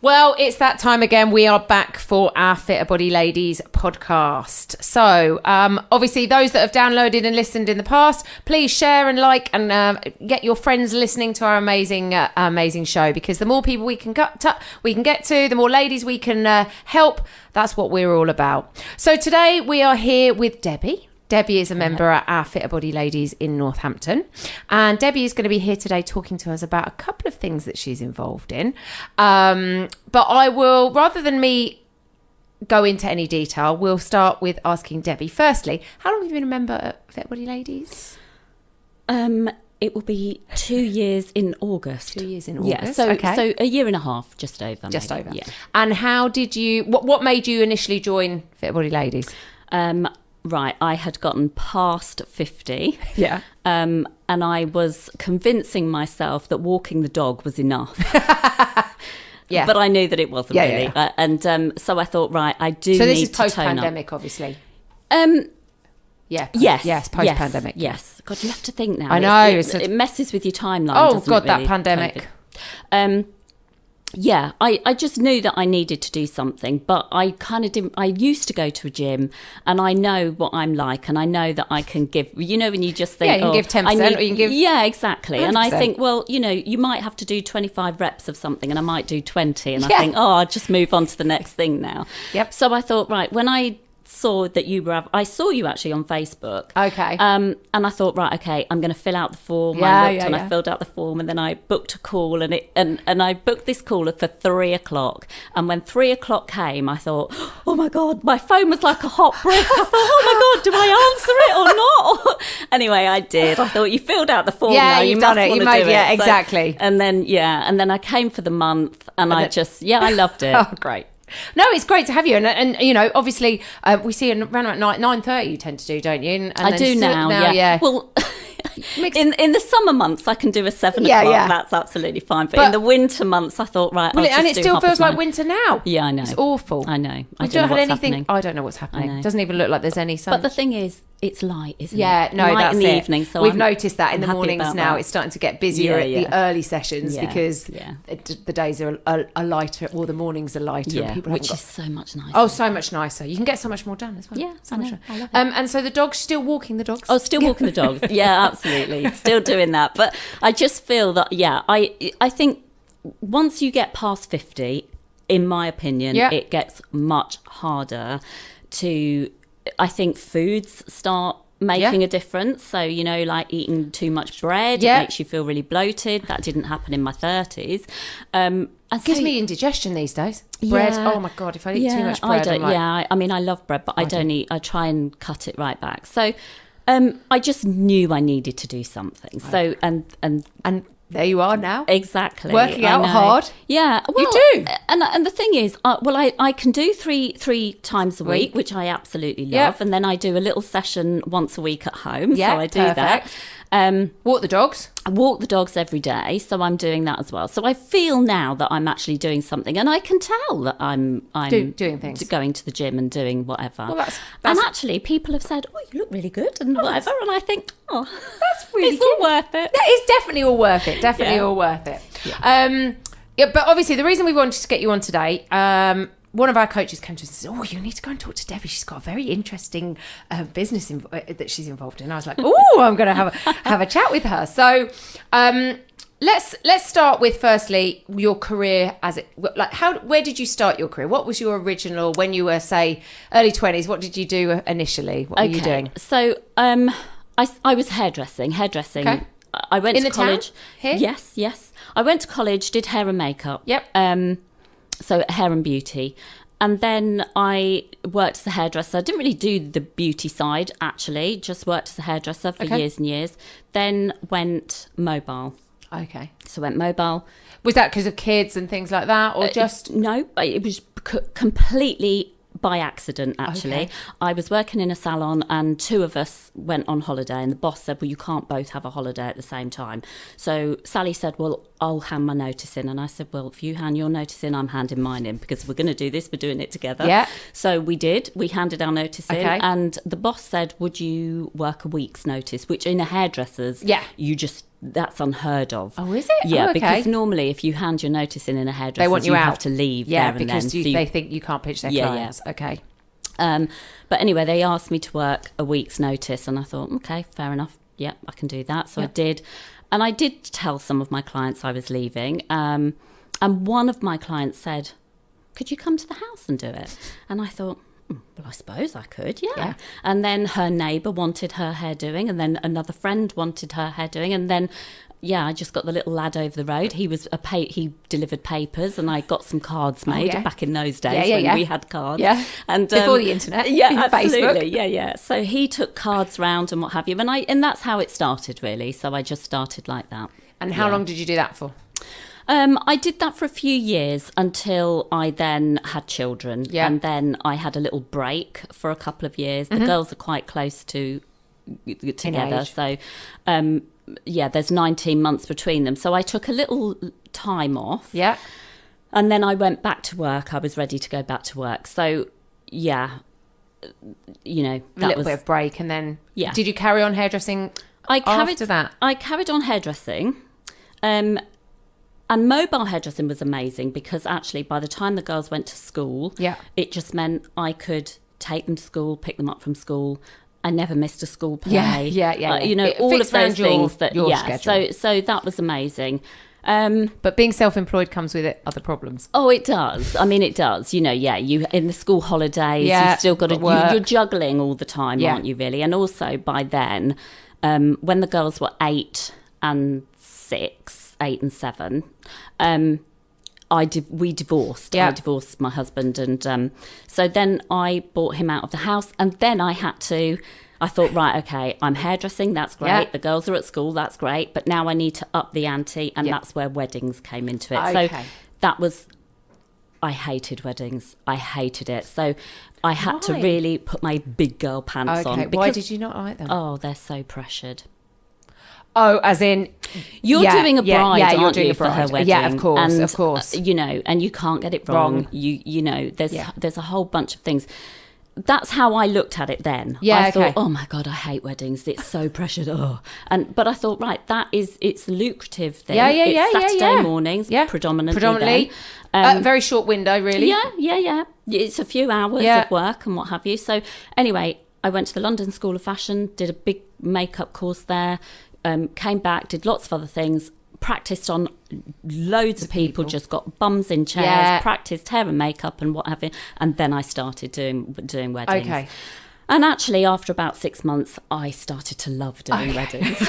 Well, it's that time again. We are back for our Fitter Body Ladies podcast. So, obviously, those that have downloaded and listened in the past, please share and like and get your friends listening to our amazing show. Because the more people we can get to, the more ladies we can help. That's what we're all about. So today we are here with Debbie. Debbie is a member at our Fitter Body Ladies in Northampton. And Debbie is going to be here today talking to us about a couple of things that she's involved in. But I will, rather than me go into any detail, we'll start with asking Debbie. Firstly, how long have you been a member at Fitter Body Ladies? It will be 2 years in August. 2 years in August. Yeah, so a year and a half, just over. Just over. Yeah. And how did you, what made you initially join Fitter Body Ladies? Right, I had gotten past 50. Yeah. And I was convincing myself that walking the dog was enough. Yeah. But I knew that it wasn't really. Yeah. And so I thought, right, I do need to tone up. So this is post-pandemic, obviously. Yeah. Yes, post-pandemic. Yes. God, you have to think now. I know. It messes with your timeline, Oh, doesn't God, it, really, that pandemic. Yeah, I just knew that I needed to do something, but I kind of didn't. I used to go to a gym, and I know what I'm like, and I know that I can give. You know, when you just think, yeah, you can give 10%, or you can give. Yeah, exactly. 100%. And I think, well, you know, you might have to do 25 reps of something, and I might do 20, and I think, oh, I'll just move on to the next thing now. Yep. So I thought, right, when I saw that you were, I saw you actually on Facebook. Okay. And I thought, right, okay, I'm going to fill out the form. I filled out the form, and then I booked a call, and I booked this call for 3 o'clock. And when 3 o'clock came, I thought, oh my God, my phone was like a hot brick. I thought, oh my God, do I answer it or not? Anyway, I did. I thought, you filled out the form. Yeah, now, you've done it. You made, it. Exactly. So, and then I came for the month, and I loved it. Oh, great. No, it's great to have you, and you know, obviously, we see around about 9:30 you tend to do, don't you? And I do now. Yeah. Well, in the summer months, I can do a 7 o'clock. Yeah. That's absolutely fine. But in the winter months, I thought, right, and it still feels like winter now. Yeah, I know. It's awful. I know. I don't have anything. Happening. I don't know what's happening. It doesn't even look like there's any sun. But the thing is, it's light, isn't it? Yeah, no, light that's in the it. evening. So we've noticed that in the mornings now. That. It's starting to get busier at the early sessions because the days are lighter, or the mornings are lighter. Yeah, and people which is so much nicer. Oh, so much nicer. You can get so much more done as well. Yeah, so I much know. I love it. And so the dog's still walking the dogs? Oh, still walking the dogs. Yeah, absolutely. Still doing that. But I just feel that, I think once you get past 50, in my opinion, it gets much harder to, I think foods start making a difference. So, you know, like eating too much bread, it makes you feel really bloated. That didn't happen in my 30s. It gives me indigestion these days. Bread, oh my God, if I eat too much bread. I mean, I love bread, but I don't eat, I try and cut it right back. So I just knew I needed to do something. So, and there you are now. Exactly. Working out hard. Yeah. Well, you do. And the thing is, I can do three times a week, which I absolutely love. Yep. And then I do a little session once a week at home. Yeah, so I do that. Walk the dogs? I walk the dogs every day, so I'm doing that as well. So I feel now that I'm actually doing something, and I can tell that I'm doing things, going to the gym and doing whatever. Well, and actually, people have said, "Oh, you look really good," and whatever. And I think, "Oh, that's really it's all worth it." That is definitely all worth it. Definitely all worth it. Yeah. But obviously, the reason we wanted to get you on today. One of our coaches came to us and said, oh, you need to go and talk to Debbie. She's got a very interesting business that she's involved in. I was like, oh, I'm going to have a chat with her. So let's start with, firstly, your career where did you start your career? What was your original, when you were, say, early 20s, what did you do initially? What were you doing? So I was hairdressing. Okay. I went to college. Here? Yes. I went to college, did hair and makeup. Yep. So hair and beauty. And then I worked as a hairdresser. I didn't really do the beauty side, actually. Just worked as a hairdresser for years and years. Then went mobile. Okay. So went mobile. Was that because of kids and things like that? Or just... No, it was completely by accident, actually. Okay. I was working in a salon and two of us went on holiday, and the boss said, well, you can't both have a holiday at the same time. So Sally said, well, I'll hand my notice in. And I said, well, if you hand your notice in, I'm handing mine in, because we're going to do this, we're doing it together. Yeah. So we did. We handed our notice in, and the boss said, would you work a week's notice, which in a hairdresser's, you just that's unheard of. Oh, is it? Yeah, okay. because normally if you hand your notice in a hairdresser, they want you out. have to leave there and because then. They think you can't pitch their clients. Yeah. Okay. But anyway, they asked me to work a week's notice, and I thought, okay, fair enough. Yeah, I can do that. So I did. And I did tell some of my clients I was leaving. And one of my clients said, could you come to the house and do it? And I thought, well, I suppose I could, yeah. And then her neighbour wanted her hair doing, and then another friend wanted her hair doing, and then I just got the little lad over the road. He delivered papers, and I got some cards made back in those days when we had cards. Yeah, and before the internet. Yeah, absolutely. Facebook. Yeah. So he took cards round and what have you, and that's how it started really. So I just started like that. And how long did you do that for? I did that for a few years until I then had children. Yeah. And then I had a little break for a couple of years. The girls are quite close together. So, there's 19 months between them. So I took a little time off. Yeah. And then I went back to work. I was ready to go back to work. So, that a little bit of break. And then, did you carry on hairdressing after that? I carried on hairdressing. And mobile hairdressing was amazing because actually by the time the girls went to school, it just meant I could take them to school, pick them up from school. I never missed a school play. All of those things schedule. So that was amazing. But being self-employed comes with it other problems. Oh, it does. I mean, it does. You in the school holidays, you've still got to work. You're juggling all the time, aren't you? Really, and also by then, when the girls were 8 and 7, we divorced. I divorced my husband, and so then I bought him out of the house, and then I thought, right, okay, I'm hairdressing, that's great. The girls are at school, that's great, but now I need to up the ante, and that's where weddings came into it. Okay. So that was, I hated weddings. I hated it. So I had to really put my big girl pants on. Why did you not like them? Oh, they're so pressured. Oh, as in you're doing a bride, aren't you, for her wedding? Yeah, of course. And you can't get it wrong. There's a whole bunch of things. That's how I looked at it then. I thought, oh my God, I hate weddings. It's so pressured. But I thought, right, it's a lucrative thing. It's Saturday mornings, predominantly. Very short window, really. Yeah. It's a few hours of work and what have you. So anyway, I went to the London School of Fashion, did a big makeup course there. Came back, did lots of other things, practiced on loads of people, just got bums in chairs, practiced hair and makeup and what have you, and then I started doing weddings. Okay. And actually, after about 6 months, I started to love doing weddings.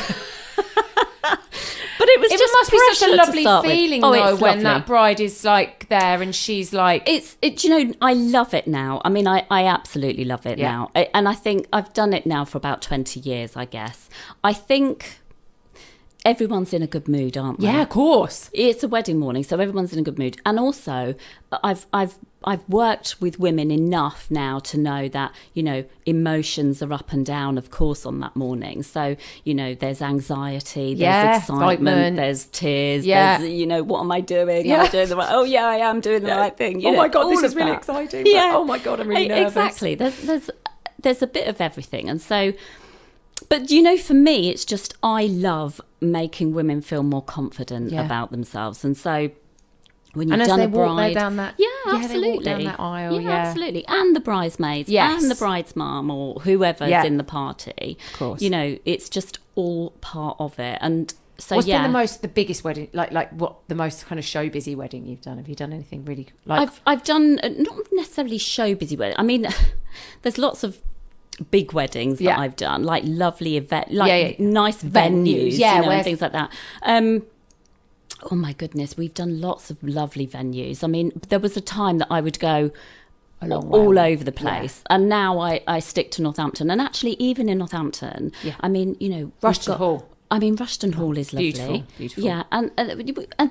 But it must be such a lovely feeling though when that bride is like there and she's like I love it now. I mean, I absolutely love it now, and I think I've done it now for about 20 years, I guess. I think everyone's in a good mood, aren't they? Yeah, of course. It's a wedding morning, so everyone's in a good mood. And also, I've worked with women enough now to know that, emotions are up and down, of course, on that morning. So, there's anxiety, there's excitement, there's tears, there's, what am I doing? Am I doing the right? Oh, yeah, I am doing the right thing. Oh, my God, this is really exciting. Yeah. Oh, my God, I'm really nervous. Exactly. There's a bit of everything. And so... But, for me, it's just I love making women feel more confident about themselves. And so when you've done a bride... down that... absolutely. They walk down that aisle, absolutely. And the bridesmaids and the bride's mum or whoever's in the party. Of course. It's just all part of it. And so, what's been the biggest wedding, like what the most kind of show busy wedding you've done? Have you done anything really... I've done, not necessarily show busy wedding. I mean, there's lots of big weddings that I've done, like lovely event, nice venues, and things like that. Oh my goodness, we've done lots of lovely venues. I mean, there was a time that I would go all over the place, and now I stick to Northampton. And actually, even in Northampton, I mean, Rushton Hall. I mean, Rushton Hall is lovely. Beautiful. Yeah, and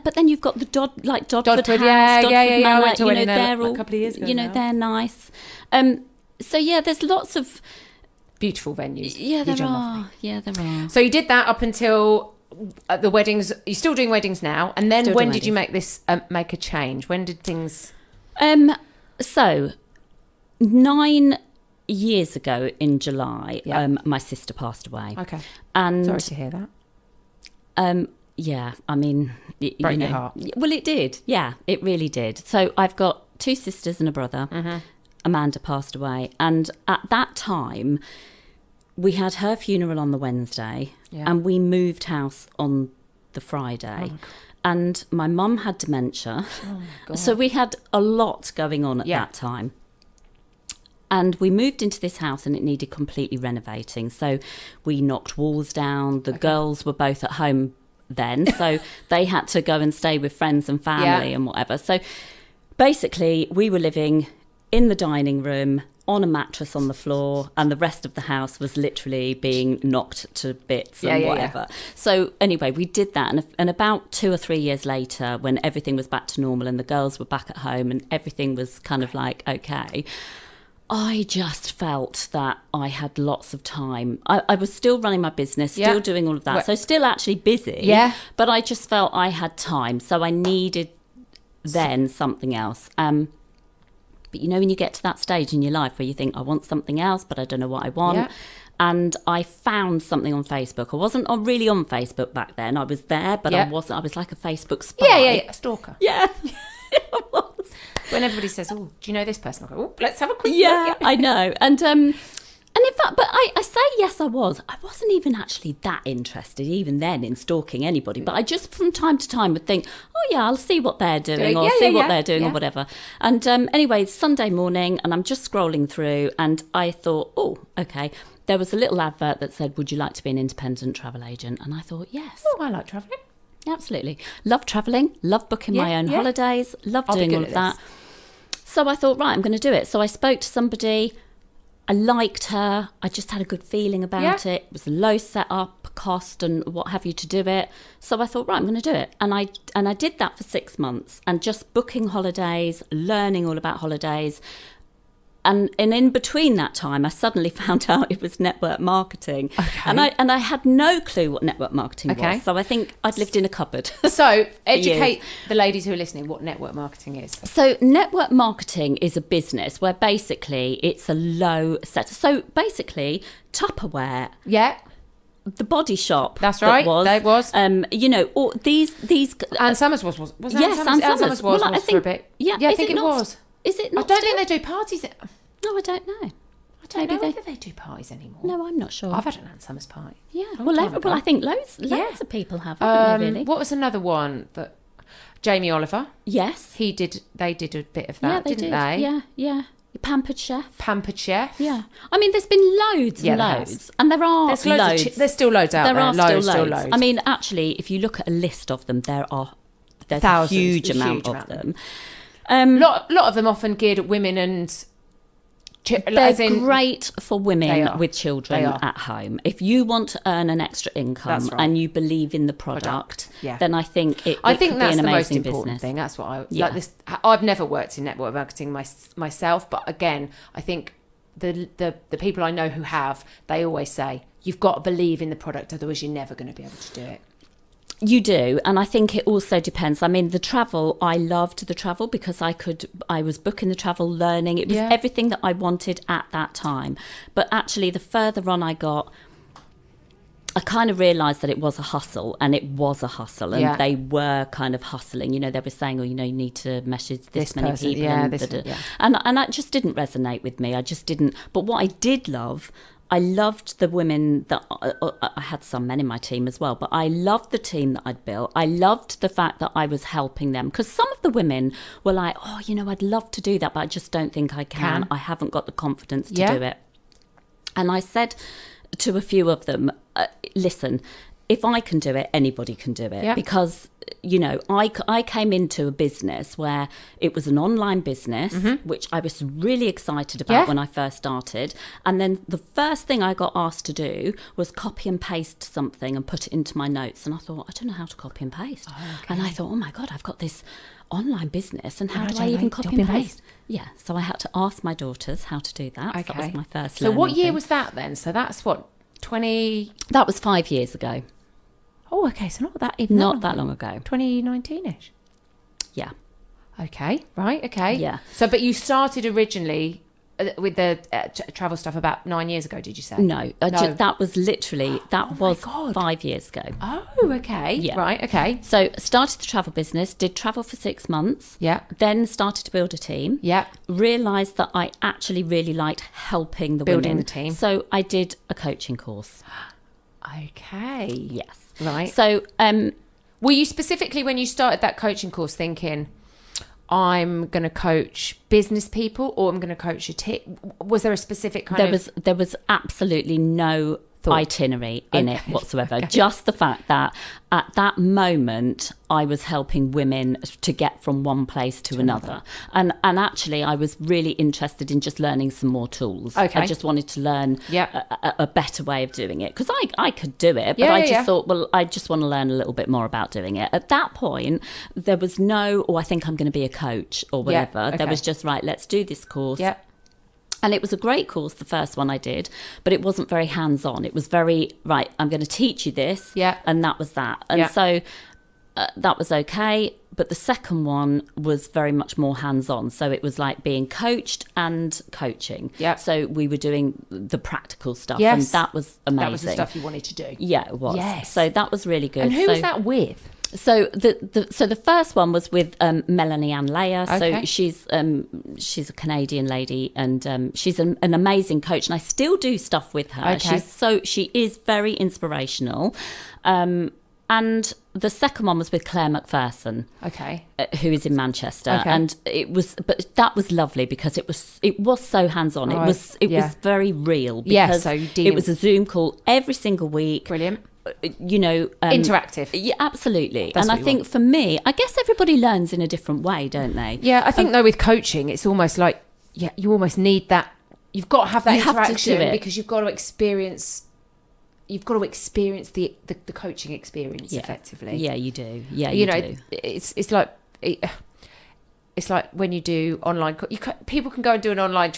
but then you've got the Dodford House, Manor, I went to a wedding they're all, a couple of years ago. They're nice. So there's lots of beautiful venues. Yeah, there are. Yeah, there are. So you did that up until the weddings. You're still doing weddings now, and then when did you make this make a change? When did things? So 9 years ago in July, my sister passed away. Okay. And sorry to hear that. Yeah, I mean... Break your heart. Well, it did. Yeah, it really did. So I've got 2 sisters and a brother. Mm-hmm. Amanda passed away. And at that time, we had her funeral on the Wednesday and we moved house on the Friday. Oh, and my mum had dementia. Oh, so we had a lot going on at that time. And we moved into this house and it needed completely renovating. So we knocked walls down. The girls were both at home then, so they had to go and stay with friends and family and whatever. So basically we were living in the dining room on a mattress on the floor, and the rest of the house was literally being knocked to bits and whatever. So anyway, we did that, and about 2 or 3 years later, when everything was back to normal and the girls were back at home and everything was kind of like okay, I just felt that I had lots of time. I was still running my business, still doing all of that. So still actually busy. Yeah. But I just felt I had time. So I needed then something else. But you know, when you get to that stage in your life where you think, I want something else, but I don't know what I want. Yeah. And I found something on Facebook. I wasn't really on Facebook back then. I was there, but I wasn't. I was like a Facebook spy. Yeah. A stalker. Yeah. I was. When everybody says, "Oh, do you know this person?" I go, "Oh, let's have a quick look." Yeah, I know. And in fact, but I say yes, I was. I wasn't even actually that interested, even then, in stalking anybody. But I just, from time to time, would think, "Oh yeah, I'll see what they're doing, or see what they're doing, or whatever." And anyway, it's Sunday morning, and I'm just scrolling through, and I thought, "Oh, okay." There was a little advert that said, "Would you like to be an independent travel agent?" And I thought, "Yes." Oh, I like travelling. Absolutely. Love travelling, love booking my own holidays, love doing all of that. So I thought, right, I'm going to do it. So I spoke to somebody. I liked her. I just had a good feeling about it. It was a low setup cost and what have you to do it. So I thought, right, I'm going to do it. And I did that for 6 months, and just booking holidays, learning all about holidays. And in between that time, I suddenly found out it was network marketing. Okay. And I had no clue what network marketing was. So I think I'd lived in a cupboard. So educate the ladies who are listening what network marketing is. So network marketing is a business where basically it's a low set. So basically Tupperware. Yeah. The Body Shop. That's right. That was. You know, all these. Anne Summers wasn't yes, Anne Summers was I think, for a bit. Yeah, I think it was. Is it not? I don't think they do parties. No, I don't know. I don't know whether they do parties anymore. No, I'm not sure. I've had an Anne Summers party. Yeah. Well, I think loads of people have, haven't they, really? What was another one that Jamie Oliver? Yes. They did a bit of that, didn't they? Yeah. Pampered Chef. Yeah. I mean, there's been loads and loads. And there are loads. There's still loads out there. There are still loads. I mean, actually, if you look at a list of them, there's thousands, a huge amount of them. A lot of them often geared at women and... They're great for women with children at home. If you want to earn an extra income and you believe in the product, then I think it could be an amazing the most important business. thing. That's what I like. This, I've never worked in network marketing myself, but again, I think the people I know who have, they always say you've got to believe in the product, otherwise you're never going to be able to do it. You do, and I think it also depends. I mean, the travel, I loved the travel because I was booking the travel, learning. It was everything that I wanted at that time. But actually, the further on I got, I kind of realised that it was a hustle, and it was a hustle, and they were kind of hustling. You know, they were saying, you need to message this many person, people. And that just didn't resonate with me. I just didn't. But what I did love... I loved the women that I had some men in my team as well, but I loved the team that I'd built. I loved the fact that I was helping them, because some of the women were like, I'd love to do that, but I just don't think I can. I haven't got the confidence to do it. And I said to a few of them, listen, if I can do it, anybody can do it. Because, I came into a business where it was an online business, which I was really excited about when I first started. And then the first thing I got asked to do was copy and paste something and put it into my notes. And I thought, I don't know how to copy and paste. And I thought, oh my God, I've got this online business, and how do I even copy and paste? Yeah, so I had to ask my daughters how to do that. So that was my first learning. So what year was that then? So that's what, 20... That was 5 years ago. Oh, okay, so not that long ago. 2019-ish? Yeah. Okay, right, okay. Yeah. So, but you started originally with the travel stuff about 9 years ago, did you say? No, that was literally, that was 5 years ago. Oh, okay. Yeah. Right, okay. So started the travel business, did travel for 6 months. Yeah. Then started to build a team. Yeah. Realised that I actually really liked helping the Building women. the team. So I did a coaching course. Okay. Yes. Right. So were you specifically, when you started that coaching course, thinking, I'm going to coach business people, or I'm going to coach a team? Was there a specific kind of... There was absolutely no itinerary in it whatsoever. Just the fact that at that moment I was helping women to get from one place to another. And actually I was really interested in just learning some more tools. Okay. I just wanted to learn a better way of doing it, because I could do it, but I just thought, well, I just want to learn a little bit more about doing it. At that point there was no, I think I'm going to be a coach or whatever. There was just, right, let's do this course. Yeah. And it was a great course, the first one I did, but it wasn't very hands-on. It was very, right, I'm going to teach you this. Yeah. And that was that. And so that was okay. But the second one was very much more hands-on. So it was like being coached and coaching. Yeah. So we were doing the practical stuff. Yes. And that was amazing. That was the stuff you wanted to do. Yeah, it was. Yes. So that was really good. And who was that with? So the first one was with Melanie Ann Leah. Okay. So she's a Canadian lady, and she's an amazing coach, and I still do stuff with her. Okay. She is very inspirational. And the second one was with Claire McPherson, who is in Manchester, and that was lovely because it was so hands-on. It was very real because so it was a Zoom call every single week. Brilliant. You know, interactive. Yeah, absolutely. And I think for me, I guess everybody learns in a different way, don't they? Yeah, I think though with coaching, it's almost like, you almost need that. You've got to have that interaction because you've got to experience the coaching experience effectively. Yeah, you do. Yeah, you do. It's like when you do online. People can go and do an online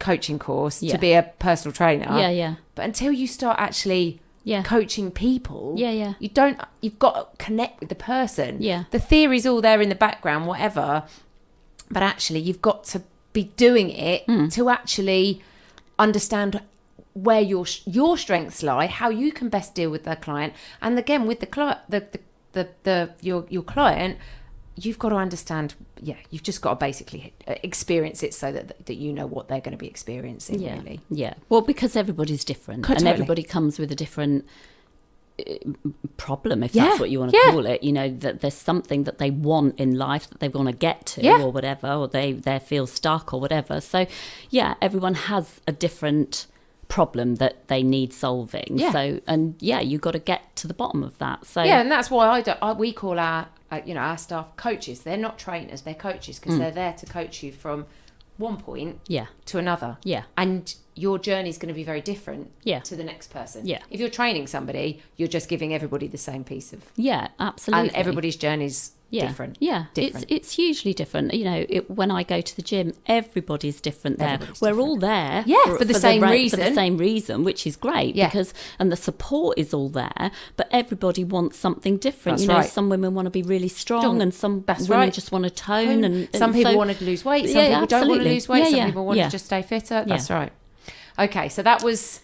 coaching course to be a personal trainer. Yeah, yeah. But until you start actually coaching people, you've got to connect with the person. Yeah. The theory's all there in the background, whatever, but actually you've got to be doing it to actually understand where your strengths lie, how you can best deal with the client, and again with the client, your client, you've got to understand. Yeah, you've just got to basically experience it so that you know what they're going to be experiencing. Really. Yeah. Well, because everybody's different, and everybody comes with a different problem, if that's what you want to call it. You know, that there's something that they want in life that they want to get to, or whatever, or they feel stuck or whatever. So, everyone has a different problem that they need solving. So, and you've got to get to the bottom of that. So and that's why we call our our staff coaches. They're not trainers, they're coaches, because they're there to coach you from one point to another. And your journey is going to be very different to the next person. If you're training somebody, you're just giving everybody the same piece of absolutely, and everybody's journey's different. Different. It's hugely different. You know, when I go to the gym, everybody's different there. We're all there for the same reason, which is great because and the support is all there, but everybody wants something different. That's some women want to be really strong and some women just want to tone, and some people want to lose weight, some people don't want to lose weight, some people want to just stay fitter. That's right. Okay, so that was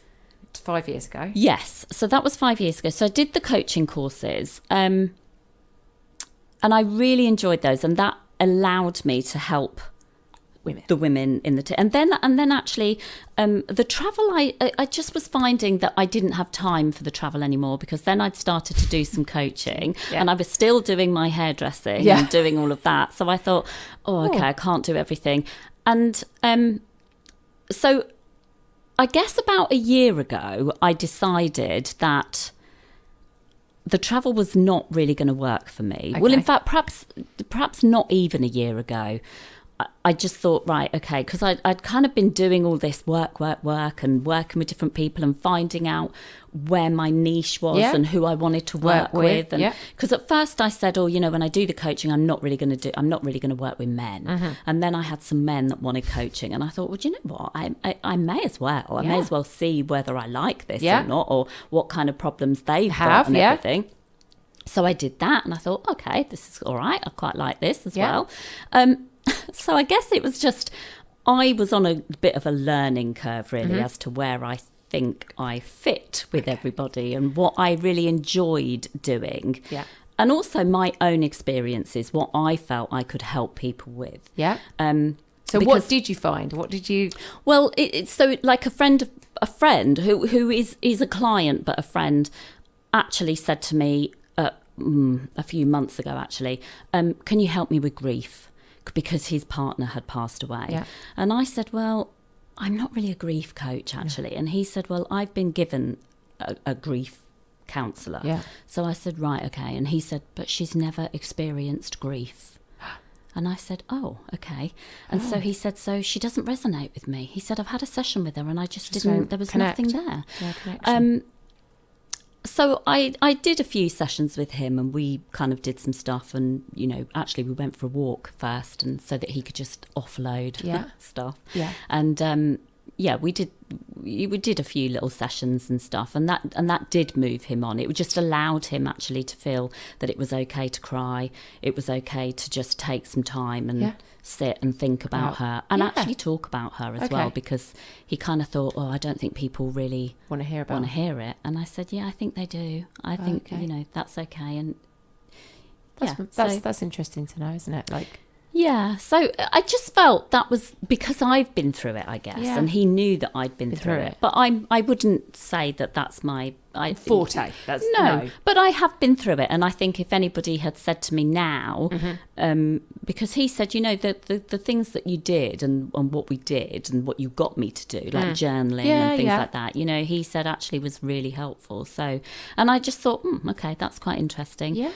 5 years ago. Yes, so that was 5 years ago. So I did the coaching courses, and I really enjoyed those, and that allowed me to help the women in the and then actually the travel. I just was finding that I didn't have time for the travel anymore, because then I'd started to do some coaching and I was still doing my hairdressing and doing all of that. So I thought, I can't do everything, and so. I guess about a year ago, I decided that the travel was not really going to work for me. Okay. Well, in fact, perhaps not even a year ago. I just thought, right, okay, because I'd kind of been doing all this work and working with different people and finding out where my niche was and who I wanted to work with. And because at first I said, when I do the coaching, I'm not really going to work with men. Mm-hmm. And then I had some men that wanted coaching, and I thought, well, do you know what? I may as well. I may as well see whether I like this or not, or what kind of problems they've got and everything. So I did that, and I thought, okay, this is all right. I quite like this as well. So I guess it was just, I was on a bit of a learning curve, really, as to where I think I fit with everybody and what I really enjoyed doing. Yeah. And also my own experiences, what I felt I could help people with. Yeah. So what did you find? What did you... Well, it's so like a friend who is a client, but a friend, actually said to me a few months ago, actually, can you help me with grief? Because his partner had passed away. Yeah. And I said, well, I'm not really a grief coach, actually. No. And he said, well, I've been given a grief counsellor. Yeah. So I said, right, okay. And he said, but she's never experienced grief. And I said, oh, okay. And so he said, so she doesn't resonate with me. He said, I've had a session with her and I just didn't, there was nothing there. Yeah, connection. So I did a few sessions with him and we kind of did some stuff and, you know, actually we went for a walk first and so that he could just offload stuff. Yeah. And we did a few little sessions and stuff and that did move him on. It just allowed him actually to feel that it was okay to cry. It was okay to just take some time and sit and think about her and actually talk about her as well, because he kind of thought, I don't think people really want to hear it. And I said, yeah, I think they do. I think, you know, that's okay. And that's interesting to know, isn't it? Like, yeah, so I just felt that was because I've been through it, I guess, and he knew that I'd been through it. But I wouldn't say that that's my forte. No, but I have been through it, and I think if anybody had said to me now, because he said, you know, the things that you did and what we did and what you got me to do, like journaling and things like that, you know, he said actually was really helpful. So, and I just thought, okay, that's quite interesting. Yeah.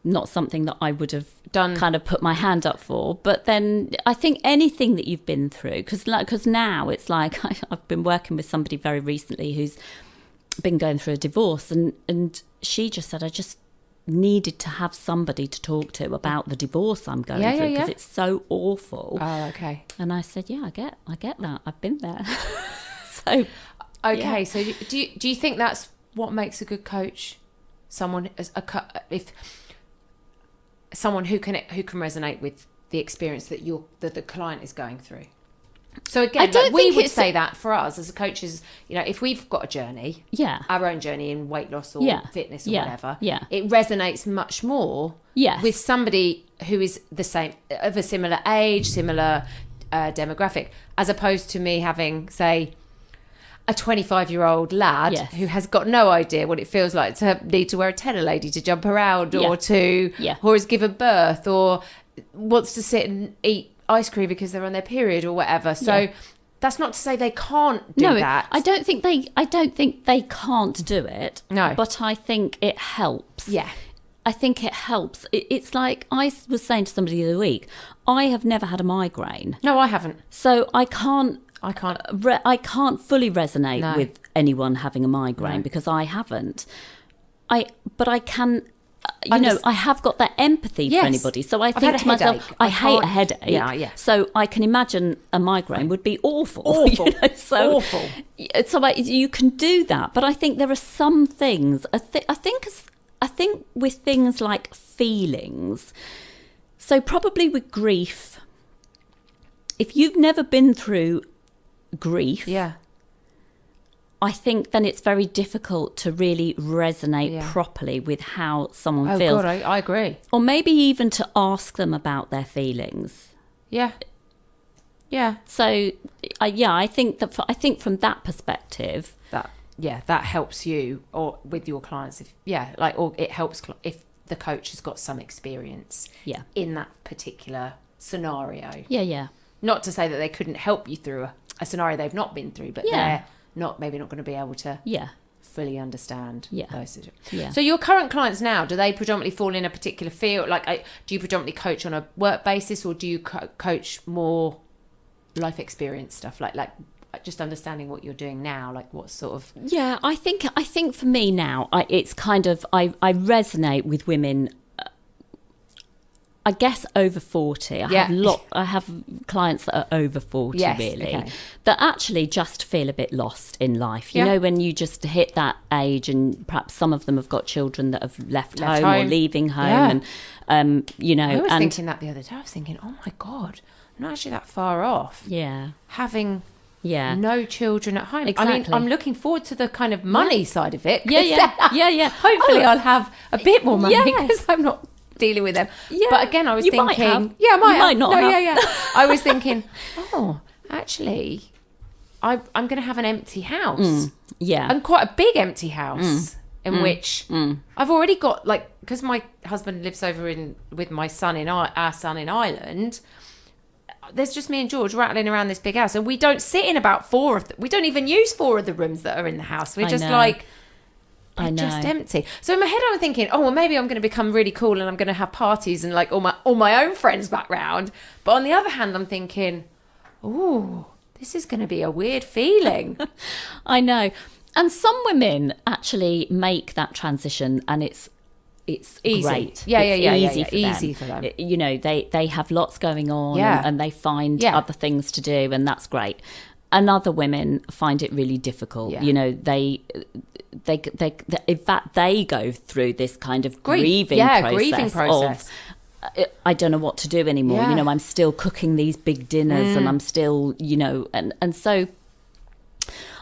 Not something that I would have done, kind of put my hand up for. But then I think anything that you've been through, because now it's like I've been working with somebody very recently who's been going through a divorce, and she just said, I just needed to have somebody to talk to about the divorce I'm going through because it's so awful. Oh, okay. And I said, yeah, I get that. I've been there. So okay. So do you think that's what makes a good coach? Someone who can resonate with the experience that the client is going through. So again, we would say that for us as coaches, you know, if we've got a journey, our own journey in weight loss or fitness or whatever, it resonates much more with somebody who is the same, of a similar age, similar demographic, as opposed to me having, say, a 25-year-old lad who has got no idea what it feels like to need to wear a tenor lady to jump around or has given birth or wants to sit and eat ice cream because they're on their period or whatever. So that's not to say they can't do that. I don't think they can't do it. No. But I think it helps. Yeah. I think it helps. It's like I was saying to somebody the other week, I have never had a migraine. No, I haven't. So I can't fully resonate with anyone having a migraine because I haven't. But I can, I have got that empathy for anybody. So I think to myself, I hate a headache. Yeah. So I can imagine a migraine would be awful. Awful. You know? So, awful. So you can do that. But I think there are some things, I think with things like feelings, so probably with grief, if you've never been through grief, I think then it's very difficult to really resonate properly with how someone feels. Oh God, I agree. Or maybe even to ask them about their feelings. Yeah. So, I think from that perspective, that helps you or with your clients. Or it helps if the coach has got some experience. In that particular scenario. Yeah. Not to say that they couldn't help you through a scenario they've not been through, but they're maybe not going to be able to fully understand those situations. So your current clients now, do they predominantly fall in a particular field? Like, do you predominantly coach on a work basis, or do you coach more life experience stuff? Like just understanding what you're doing now, like what sort of... Yeah, I think for me now, it's kind of, I resonate with women. I guess over 40. I have clients that are over 40, really, that actually just feel a bit lost in life. You know, when you just hit that age, and perhaps some of them have got children that have left home or leaving home, and you know. I was thinking that the other day. I was thinking, oh my God, I'm not actually that far off. Yeah, having no children at home. Exactly. I mean, I'm looking forward to the kind of money side of it. Yeah. Hopefully, I'll have a bit more money because I'm not dealing with them. Yeah. But again, I was thinking, I might not. I was thinking, actually, I'm going to have an empty house. And quite a big empty house in which I've already got, like, because my husband lives over with my son our son in Ireland. There's just me and George rattling around this big house, and we don't sit in about we don't even use 4 of the rooms that are in the house. We're just just empty. So in my head, I'm thinking, oh, well, maybe I'm going to become really cool and I'm going to have parties and like all my own friends back round. But on the other hand, I'm thinking, oh, this is going to be a weird feeling. I know. And some women actually make that transition, and it's easy. Great. Easy for them. You know, they have lots going on, and they find other things to do, and that's great. And other women find it really difficult. You know, they in fact they go through this kind of grieving process. I don't know what to do anymore. You know, I'm still cooking these big dinners, and I'm still, you know, and so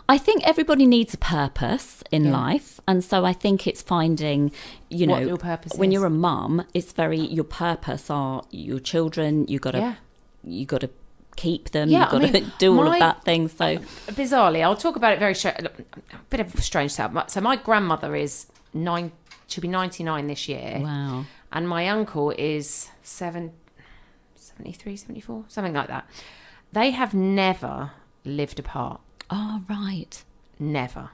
I think everybody needs a purpose in life. And so I think it's finding, you know, your purpose when is. You're a mum, it's your purpose are your children. You got to keep them. You've got to do all of that thing. So bizarrely, I'll talk about it a bit of a strange setup. So my grandmother is she'll be 99 this year. Wow. And my uncle is 73, 74, something like that. They have never lived apart. Oh, right. Never.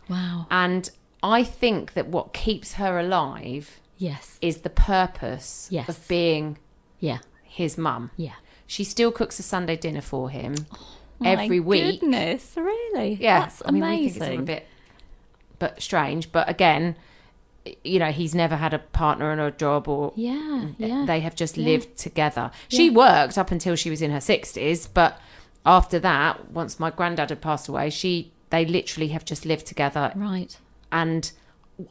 Wow. And I think that what keeps her alive is the purpose of being his mum. Yeah. She still cooks a Sunday dinner for him every week. My goodness, really? Yeah. That's amazing. We think it's all a bit strange. But again, you know, he's never had a partner and a job or... They have just lived together. Yeah. She worked up until she was in her 60s, but... After that, once my granddad had passed away, they literally have just lived together. Right. And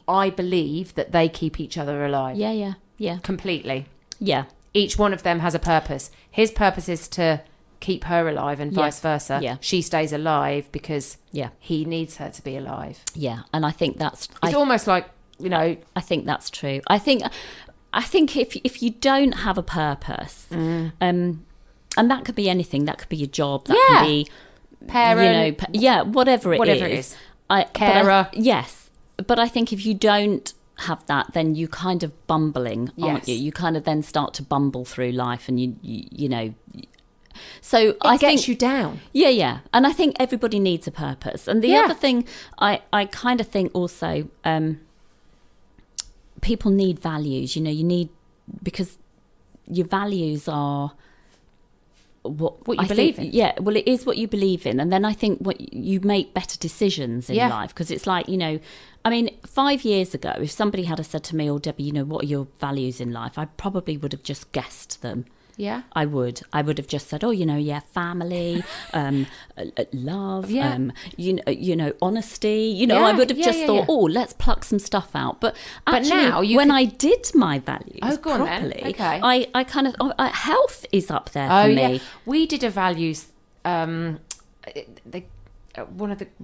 I believe that they keep each other alive. Yeah. Completely. Yeah. Each one of them has a purpose. His purpose is to keep her alive and vice versa. Yeah. She stays alive because he needs her to be alive. Yeah. And I think that's... It's almost like, you know... I think that's true. I think if you don't have a purpose... and that could be anything. That could be your job. That could be parent. You know, whatever it is. Carer. Yes, but I think if you don't have that, then you kind of bumbling, aren't you? You kind of then start to bumble through life, and you know. So I think gets you down. Yeah, and I think everybody needs a purpose. And the other thing, I kind of think also, people need values. You know, because your values are. What you believe in. Yeah, well, it is what you believe in. And then I think you make better decisions in life, because it's like, you know, I mean, 5 years ago, if somebody had said to me, oh, Debbie, you know, what are your values in life? I probably would have just guessed them. Yeah. I would have just said, oh, you know, family, love, you know, honesty. You know, I would have just thought, oh, let's pluck some stuff out. But actually, when I did my values properly, okay. I kind of, health is up there for me. Yeah. We did a values, we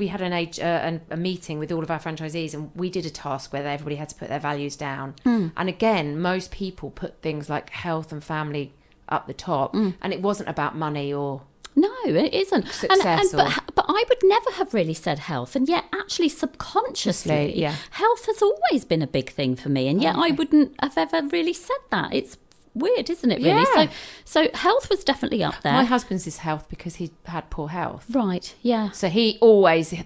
had a meeting with all of our franchisees, and we did a task where everybody had to put their values down. And again, most people put things like health and family up the top, and it wasn't about money or it isn't success. But I would never have really said health, and yet actually subconsciously, health has always been a big thing for me, and yet I wouldn't have ever really said that. It's weird, isn't it, really? So health was definitely up there. My husband's is health because he had poor health. Right, yeah. So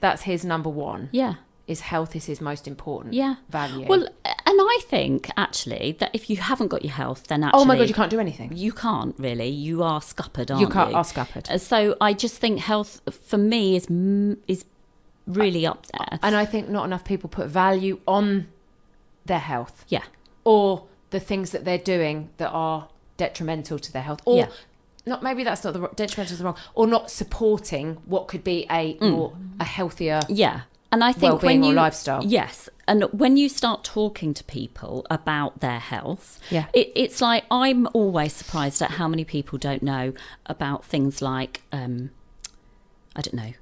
that's his number one. Yeah. Is health is his most important value. Well, and I think, actually, that if you haven't got your health, then actually... Oh my God, you can't do anything. You can't, really. You are scuppered, aren't you? You are scuppered. So I just think health, for me, is really up there. And I think not enough people put value on their health. Yeah. Or the things that they're doing that are detrimental to their health, or not, maybe that's not detrimental is the wrong, or not supporting what could be a healthier and I think well-being or lifestyle. Yes. And when you start talking to people about their health, it's like, I'm always surprised at how many people don't know about things like, I don't know,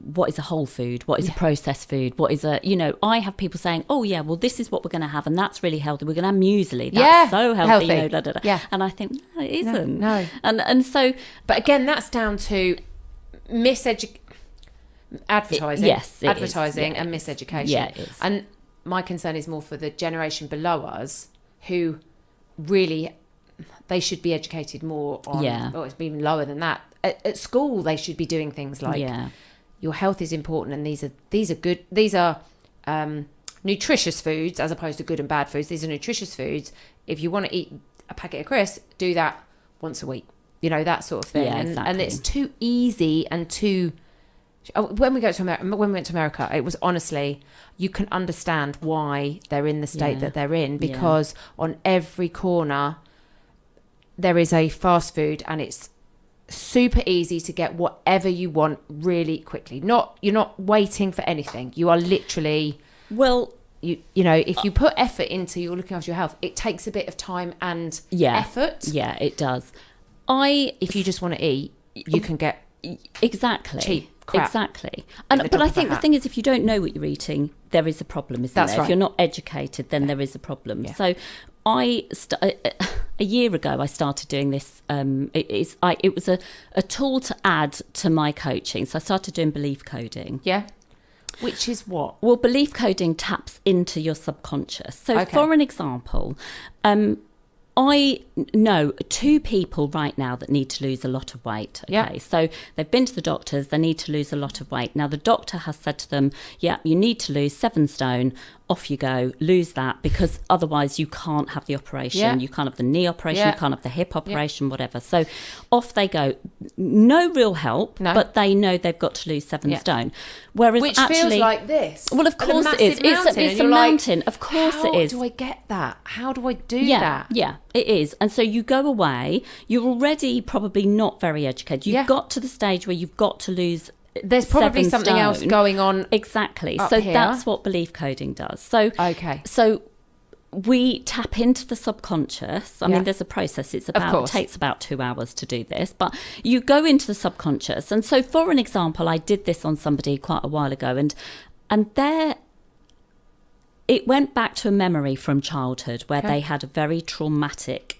what is a whole food? What is a processed food? What is I have people saying, oh yeah, well, this is what we're going to have, and that's really healthy. We're going to have muesli. That's so healthy. Blah, blah, blah. Yeah. And I think, no, it isn't. No. And so... But again, that's down to advertising. Advertising and miseducation. Yeah, it is. And my concern is more for the generation below us, who really, they should be educated more on, or it's even lower than that. At school, they should be doing things like, your health is important, and these are nutritious foods as opposed to good and bad foods. These are nutritious foods. If you want to eat a packet of crisps, do that once a week. That sort of thing. And it's too easy and too... When we went to America, it was honestly, you can understand why they're in the state that they're in, because on every corner there is a fast food, and it's super easy to get whatever you want really quickly. You're not waiting for anything. You are literally, if you put effort into you're looking after your health, it takes a bit of time and effort. Yeah, it does. If you just want to eat, you can get cheap crap. Exactly. But I think the thing is, if you don't know what you're eating, there is a problem, isn't there? Right. If you're not educated, then there is a problem. So a year ago, I started doing this. It was a tool to add to my coaching. So I started doing belief coding. Yeah. Which is what? Well, belief coding taps into your subconscious. So for an example, I know 2 people right now that need to lose a lot of weight. Okay, so they've been to the doctors, they need to lose a lot of weight. Now, the doctor has said to them, you need to lose 7 stone. Off you go, lose that, because otherwise you can't have the operation. You can't have the knee operation, you can't have the hip operation, whatever. So off they go. No real help, but they know they've got to lose 7 stone. Whereas which actually, feels like this. Well, of course it is. It's a mountain. Of course it is. How do I get that? How do I do that? Yeah, it is. And so you go away, you're already probably not very educated. You've got to the stage where you've got to lose... There's probably something else going on. Exactly. So that's what belief coding does. So we tap into the subconscious. I mean, there's a process. It takes about 2 hours to do this, but you go into the subconscious. And so, for an example, I did this on somebody quite a while ago, and there it went back to a memory from childhood where they had a very traumatic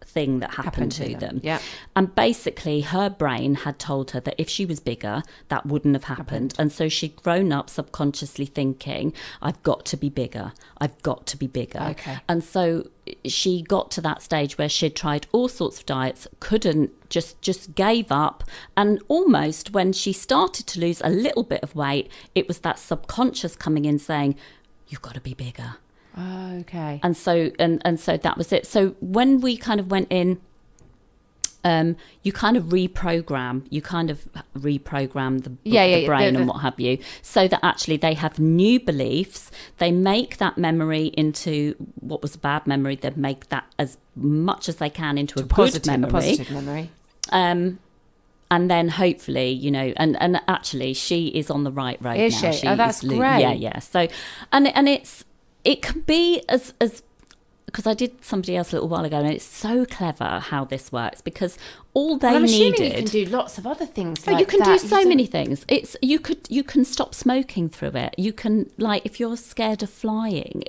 thing that happened to them. And basically her brain had told her that if she was bigger, that wouldn't have happened. And so she'd grown up subconsciously thinking, I've got to be bigger. And so she got to that stage where she'd tried all sorts of diets, couldn't, just gave up. And almost when she started to lose a little bit of weight, it was that subconscious coming in saying, you've got to be bigger. Okay. And so that was it. So when we kind of went in, you kind of reprogram the brain and what have you, so that actually they have new beliefs. They make that memory into what was a bad memory. They make that as much as they can into a positive memory. And then hopefully, and actually she is on the right road now. Is she? That's great. Yeah. So, and it can be as because I did somebody else a little while ago, and it's so clever how this works, because all they needed. You can do lots of other things. You can do so many things. You can stop smoking through it. You can, like, if you're scared of flying,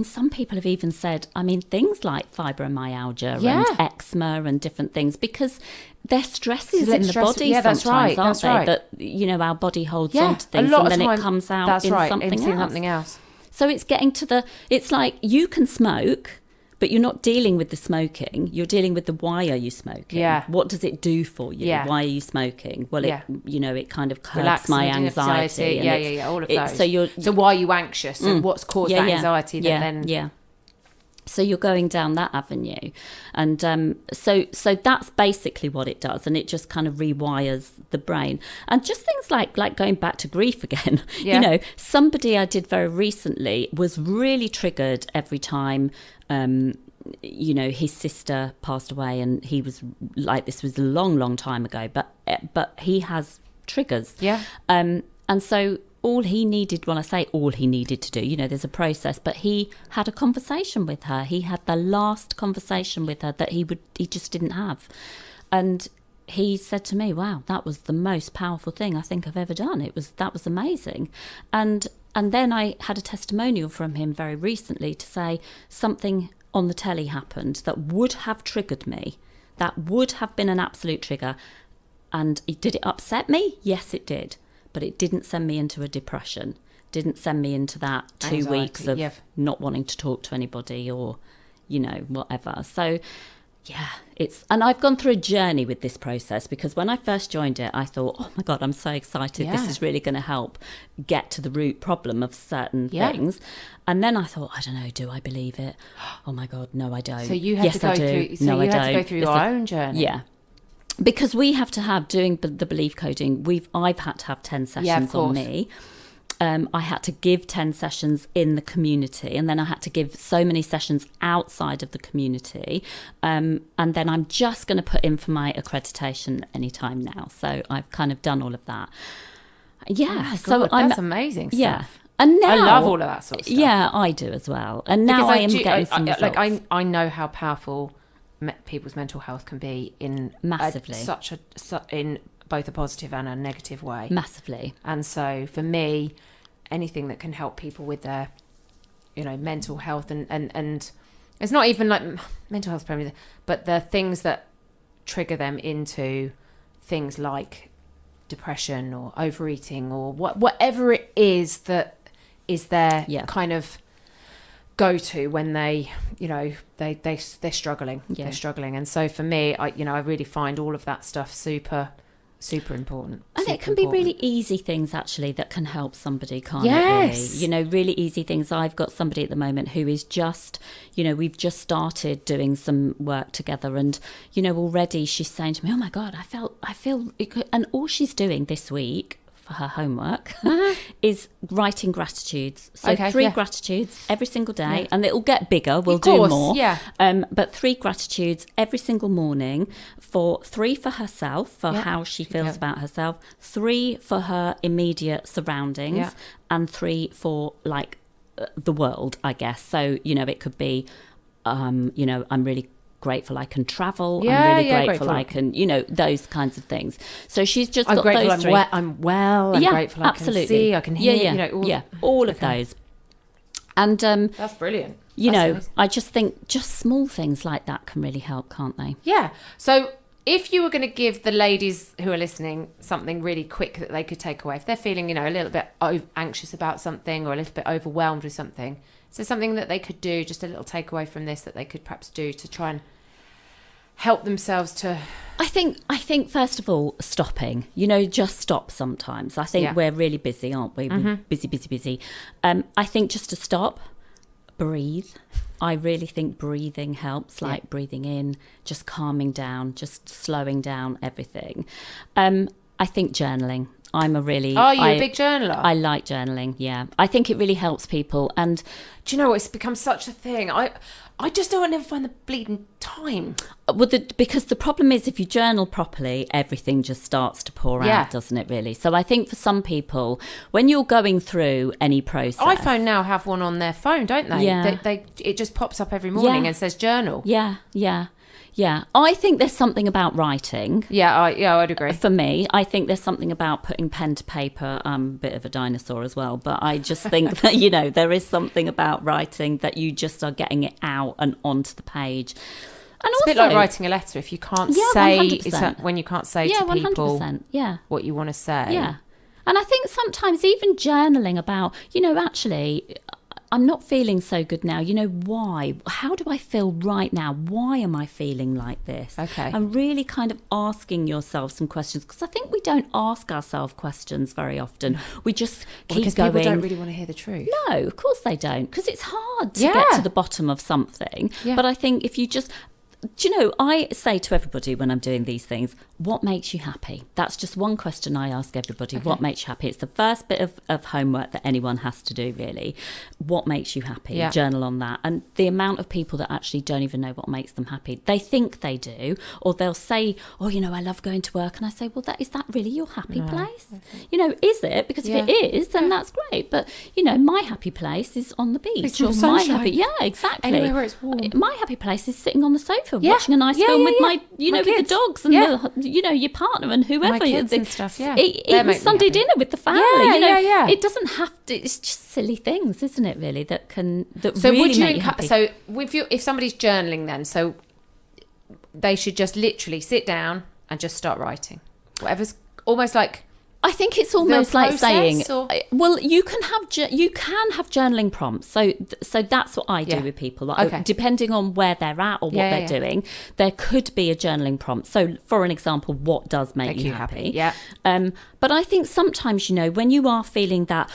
some people have even said, things like fibromyalgia and eczema and different things, because they're stresses in the body sometimes, aren't they? That, our body holds on to things and then it comes out in something else. So it's getting to it's like you can smoke, but you're not dealing with the smoking. You're dealing with the why are you smoking? Yeah. What does it do for you? Yeah. Why are you smoking? Well, it kind of curbs my anxiety. All of those. So why are you anxious? And what's caused that anxiety? So you're going down that avenue. And so that's basically what it does. And it just kind of rewires the brain. And just things like going back to grief again. Yeah. Somebody I did very recently was really triggered every time his sister passed away, and he was like, this was a long, long time ago, but he has triggers. Yeah. And so all he needed, well, I say all he needed to do, there's a process, but he had a conversation with her. He had the last conversation with her that he just didn't have. And he said to me, wow, that was the most powerful thing I think I've ever done. That was amazing. And then I had a testimonial from him very recently to say something on the telly happened that would have triggered me. That would have been an absolute trigger. And did it upset me? Yes, it did. But it didn't send me into a depression. Didn't send me into that 2 Anxiety, weeks of not wanting to talk to anybody or, whatever. So, yeah, and I've gone through a journey with this process, because when I first joined it, I thought, oh my God, I'm so excited. Yeah. This is really going to help get to the root problem of certain things. And then I thought, I don't know, do I believe it? Oh my God, no, I don't. So you had to go through. So you had to go through your own journey. Yeah. Because we have to have, doing the belief coding, I've had to have 10 sessions on me. I had to give 10 sessions in the community, and then I had to give so many sessions outside of the community. And then I'm just going to put in for my accreditation anytime now. So I've kind of done all of that. Yeah. Oh God, that's amazing stuff. Yeah. And now, I love all of that sort of stuff. Yeah, I do as well. And now I am getting some results. I know how powerful people's mental health can be in massively in both a positive and a negative way. Massively. And so for me, anything that can help people with their mental health and it's not even like mental health probably, but the things that trigger them into things like depression or overeating or whatever it is that is their kind of go to when they're struggling. They're struggling. And so for me, I really find all of that stuff super important. And it can be really easy things actually that can help somebody, can't yes. it really? Really easy things. I've got somebody at the moment who is just, we've just started doing some work together, and already she's saying to me, oh my God, I feel and all she's doing this week for her homework is writing gratitudes. So 3 gratitudes every single day, and it'll get bigger. We'll do more. Yeah. But 3 gratitudes every single morning, 3 for herself, for how she feels about herself, 3 for her immediate surroundings, and 3 for like the world, I guess. So, it could be, I'm really grateful I can travel. I'm really grateful I can, those kinds of things. So she's just got those 3. I'm well. I'm grateful absolutely. I can see, I can hear. All of those. And that's brilliant. I just think just small things like that can really help, can't they? Yeah. So if you were going to give the ladies who are listening something really quick that they could take away, if they're feeling, a little bit anxious about something or a little bit overwhelmed with something, so something that they could do, just a little takeaway from this that they could perhaps do to try and help themselves to... I think first of all, stopping, just stop sometimes. I think we're really busy, aren't we? We're busy. I think just to stop, breathe. I really think breathing helps, like breathing in, just calming down, just slowing down everything. I think journaling. I'm a really... Are you a big journaler? I like journaling, yeah. I think it really helps people. And do you know what? It's become such a thing. I just don't ever find the bleeding time. Well, because the problem is if you journal properly, everything just starts to pour out, doesn't it, really? So I think for some people, when you're going through any process... iPhone now have one on their phone, don't they? Yeah. It just pops up every morning and says journal. Yeah, I think there's something about writing. I'd agree. For me, I think there's something about putting pen to paper. I'm a bit of a dinosaur as well, but I just think that, there is something about writing that you just are getting it out and onto the page. And it's also a bit like writing a letter. If you can't say, when you can't say to people 100%, what you want to say. Yeah. And I think sometimes even journaling about, actually... I'm not feeling so good now. Why? How do I feel right now? Why am I feeling like this? Okay. And really kind of asking yourself some questions, because I think we don't ask ourselves questions very often. We just keep because going. People don't really want to hear the truth. No, of course they don't, because it's hard to get to the bottom of something. Yeah. But I think if you just... do you know, I say to everybody when I'm doing these things, what makes you happy? That's just one question I ask everybody. Okay. What makes you happy? It's the first bit of homework that anyone has to do, really. What makes you happy? Yeah. Journal on that. And the amount of people that actually don't even know what makes them happy. They think they do, or they'll say, oh, you know, I love going to work. And I say, well, is that really your happy place? Okay. You know, is it? Because if it is, then that's great. But, you know, my happy place is on the beach. Or my happy, exactly. Anywhere where it's warm. My happy place is sitting on the sofa watching a nice film with my, you know, with the dogs and the, you know, your partner and whoever. My kids and stuff, eating Sunday dinner with the family. You know, it doesn't have to, it's just silly things, isn't it, really, that really would you make you happy. So if somebody's journaling then, so they should just literally sit down and just start writing. Whatever's almost like... I think it's almost like saying, well, you can have journaling prompts. So that's what I do with people. Like, depending on where they're at or what they're doing, there could be a journaling prompt. So, for an example, what does make you happy? Yeah. But I think sometimes, you know, when you are feeling that,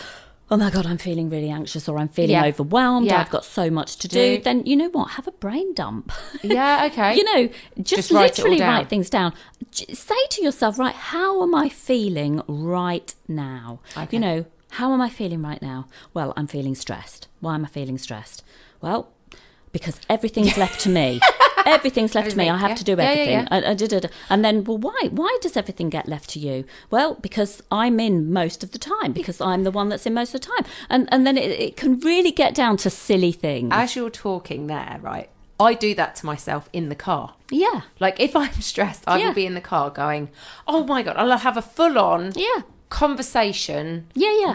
oh my God, I'm feeling really anxious, or I'm feeling overwhelmed, I've got so much to do, then you know what? Have a brain dump. Yeah, okay. You know, just literally write things down. Say to yourself, right, how am I feeling right now? Okay. You know, how am I feeling right now? Well, I'm feeling stressed. Why am I feeling stressed? Well, because everything's left to me. Everything's left to me. I have to do everything. And then, well, why? Why does everything get left to you? Well, because I'm in most of the time, because I'm the one that's in most of the time. And then it can really get down to silly things. As you're talking there, right, I do that to myself in the car. Yeah. Like, if I'm stressed, I will be in the car going, oh my God, I'll have a full-on... conversation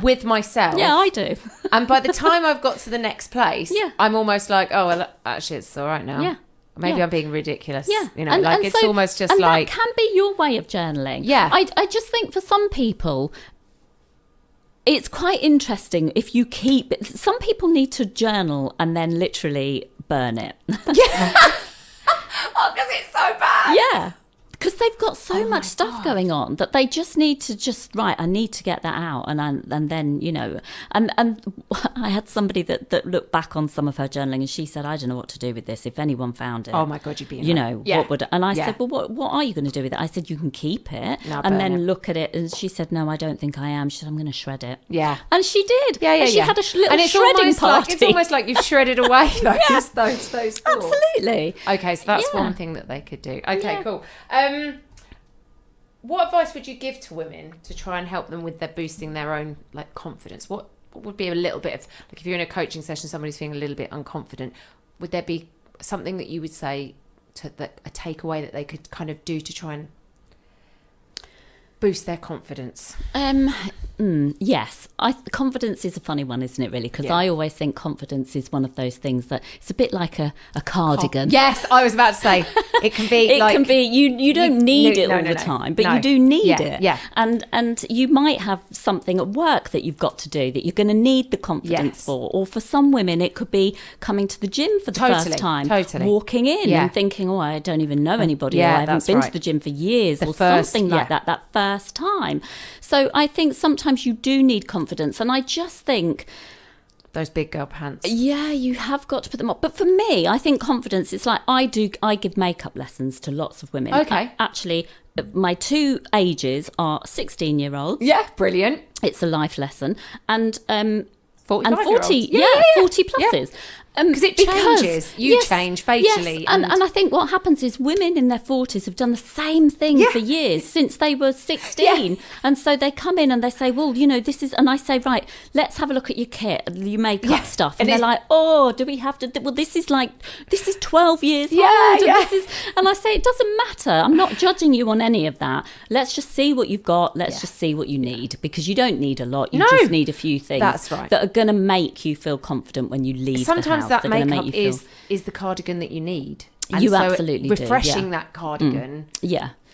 with myself. Yeah, I do. And by the time I've got to the next place, I'm almost like, oh, well, actually, it's all right now. Yeah. Maybe I'm being ridiculous. Yeah. You know, and it's almost just like... that can be your way of journaling. Yeah. I just think for some people, it's quite interesting if you keep... Some people need to journal and then literally burn it. Yeah. Oh, because it's so bad. Yeah. Because they've got so much stuff going on that they just need to I need to get that out. And then, you know, and I had somebody that looked back on some of her journaling, and she said, I don't know what to do with this. If anyone found it. Oh my God, you'd be what would... And I said, well, what are you going to do with it? I said, you can keep it and then look at it. And she said, no, I don't think I am. She said, I'm going to shred it. Yeah. And she did. Yeah. And she had a little shredding party. It's almost like you've shredded away those thoughts. Absolutely. Okay, so that's one thing that they could do. Okay, cool. What advice would you give to women to try and help them with their boosting their own like confidence? What would be a little bit of, like, if you're in a coaching session, somebody's feeling a little bit unconfident, would there be something that you would say a takeaway that they could kind of do to try and boost their confidence? Yes. Confidence is a funny one, isn't it, really? Because I always think confidence is one of those things that it's a bit like a cardigan. Yes, I was about to say it can be. You don't need it all the time, but you do need it. Yeah. And you might have something at work that you've got to do that you're going to need the confidence for. Or for some women, it could be coming to the gym for the first time, walking in and thinking, oh, I don't even know anybody, or I haven't been to the gym for years, something like that. That first time. So I think sometimes you do need confidence, and I just think those big girl pants. Yeah, you have got to put them on. But for me, I think confidence, it's like I give makeup lessons to lots of women. Okay. Actually, my two ages are 16-year-olds. Yeah, brilliant. It's a life lesson. And 40, 40 pluses. Because it changes. You change facially. Yes. And I think what happens is women in their 40s have done the same thing for years, since they were 16. And so they come in and they say, well, you know, this is... And I say, right, let's have a look at your kit, your makeup stuff. And they're like, oh, do we have to... Well, this is 12 years old. And I say, it doesn't matter. I'm not judging you on any of that. Let's just see what you've got. Let's just see what you need. Because you don't need a lot. You just need a few things that are going to make you feel confident when you leave the house. That makeup is the cardigan that you need. And you absolutely do. Refreshing that cardigan,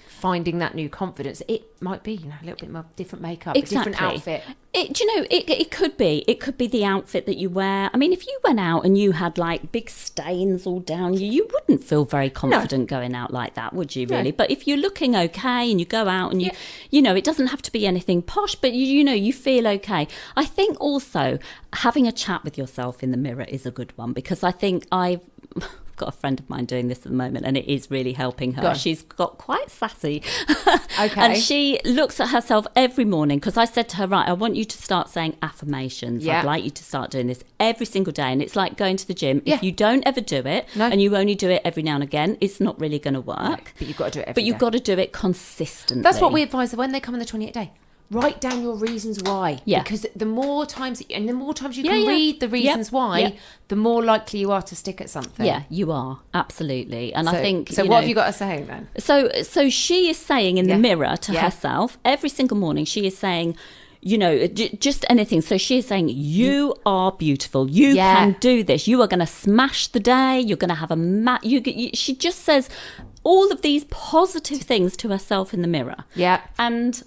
finding that new confidence. It might be, a little bit more different makeup, a different outfit. It could be. It could be the outfit that you wear. I mean, if you went out and you had like big stains all down you wouldn't feel very confident going out like that, would you? Really? No. But if you're looking okay and you go out and it doesn't have to be anything posh, but you feel okay. I think also having a chat with yourself in the mirror is a good one, because I think got a friend of mine doing this at the moment, and it is really helping her. She's got quite sassy. Okay. And she looks at herself every morning, because I said to her, right, I want you to start saying affirmations. I'd like you to start doing this every single day. And it's like going to the gym. If you don't ever do it, and you only do it every now and again, it's not really going to work. No, but you've got to do it every day. You've got to do it consistently. That's what we advise when they come on the 28th day. Write down your reasons why. Yeah. Because the more times you can read the reasons why, the more likely you are to stick at something. Yeah, you are. Absolutely. And I think... So what have you got to say then? So she is saying in the mirror to herself, every single morning, she is saying, just anything. So she is saying, you are beautiful. You can do this. You are going to smash the day. You're going to have she just says all of these positive things to herself in the mirror. Yeah. And...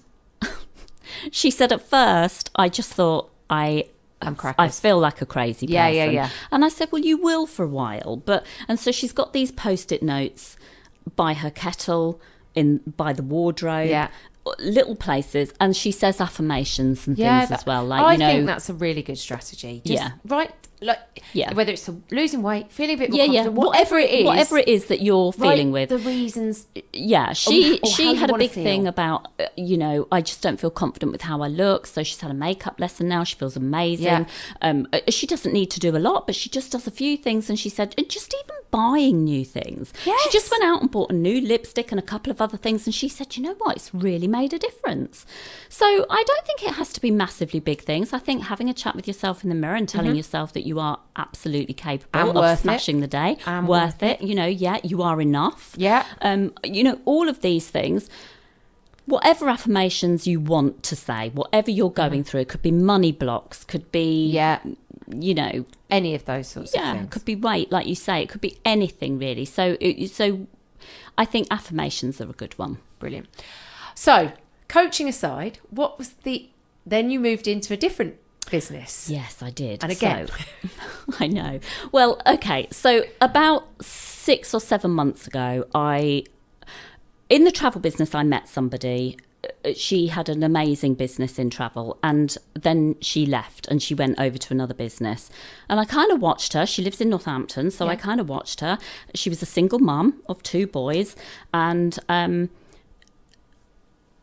she said at first, I just thought, I feel like a crazy person. Yeah. And I said, well, you will for a while. And so she's got these Post-it notes by her kettle, by the wardrobe, little places. And she says affirmations and things as well. Like, I think that's a really good strategy. Whether it's losing weight, feeling a bit more confident, whatever it is that you're feeling with. The reasons. Yeah, she had a big thing about, I just don't feel confident with how I look. So she's had a makeup lesson now. She feels amazing. Yeah. She doesn't need to do a lot, but she just does a few things. And she said, just even buying new things. Yes. She just went out and bought a new lipstick and a couple of other things. And she said, you know what? It's really made a difference. So I don't think it has to be massively big things. I think having a chat with yourself in the mirror and telling yourself that you are absolutely capable of smashing the day, worth it. You are enough. Yeah. All of these things, whatever affirmations you want to say, whatever you're going through, it could be money blocks, could be, any of those sorts of things. Yeah, could be weight, like you say, it could be anything really. So I think affirmations are a good one. Brilliant. So coaching aside, then you moved into a different business. Yes, I did. And again, I know. Well, okay. So about 6 or 7 months ago, in the travel business, I met somebody. She had an amazing business in travel, and then she left and she went over to another business. And I kind of watched her. She lives in Northampton, so I kind of watched her. She was a single mum of 2 boys, and